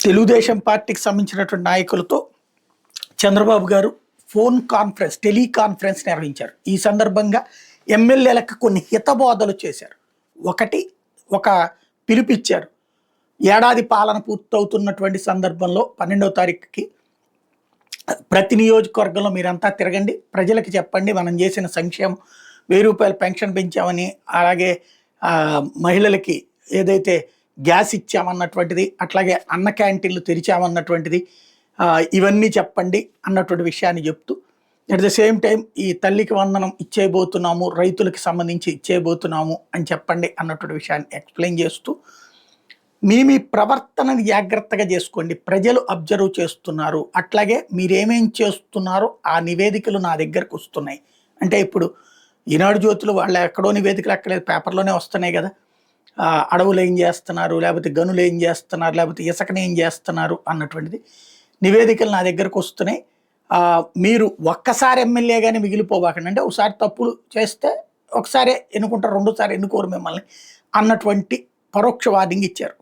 తెలుగుదేశం పార్టీకి సంబంధించినటువంటి నాయకులతో చంద్రబాబు గారు ఫోన్ కాన్ఫరెన్స్, టెలికాన్ఫరెన్స్ నిర్వహించారు. ఈ సందర్భంగా ఎమ్మెల్యేలకు కొన్ని హితబోధలు చేశారు. ఒకటి, ఒక పిలుపిచ్చారు. ఏడాది పాలన పూర్తవుతున్నటువంటి సందర్భంలో 12వ తారీఖుకి ప్రతి నియోజకవర్గంలో మీరంతా తిరగండి, ప్రజలకు చెప్పండి మనం చేసిన సంక్షేమం, 1000 రూపాయల పెన్షన్ పెంచామని, అలాగే మహిళలకి ఏదైతే గ్యాస్ ఇచ్చామన్నటువంటిది, అట్లాగే అన్న క్యాంటీన్లు తెరిచామన్నటువంటిది, ఇవన్నీ చెప్పండి అన్నటువంటి విషయాన్ని చెప్తూ, అట్ ద సేమ్ టైం ఈ తల్లికి వందనం ఇచ్చేయబోతున్నాము, రైతులకు సంబంధించి ఇచ్చేయబోతున్నాము అని చెప్పండి అన్నటువంటి విషయాన్ని ఎక్స్ప్లెయిన్ చేస్తూ, మీ ప్రవర్తనని జాగ్రత్తగా చేసుకోండి, ప్రజలు అబ్జర్వ్ చేస్తున్నారు, అట్లాగే మీరేమేం చేస్తున్నారో ఆ నివేదికలు నా దగ్గరకు వస్తున్నాయి. అంటే ఇప్పుడు ఈనాడు జ్యోతులు వాళ్ళు ఎక్కడో నివేదికలు ఎక్కలేదు, పేపర్లోనే వస్తున్నాయి కదా. అడవులు ఏం చేస్తున్నారు, లేకపోతే గనులు ఏం చేస్తున్నారు, లేకపోతే ఇసుకని ఏం చేస్తున్నారు అన్నటువంటిది నివేదికలు నా దగ్గరకు వస్తున్నాయి. మీరు ఒక్కసారి ఎమ్మెల్యేగానే మిగిలిపోవాకండి, అంటే ఒకసారి తప్పులు చేస్తే ఒకసారి ఎన్నుకుంటారు, రెండోసారి ఎన్నుకోరు మిమ్మల్ని అన్నటువంటి పరోక్ష వార్నింగ్ ఇచ్చారు.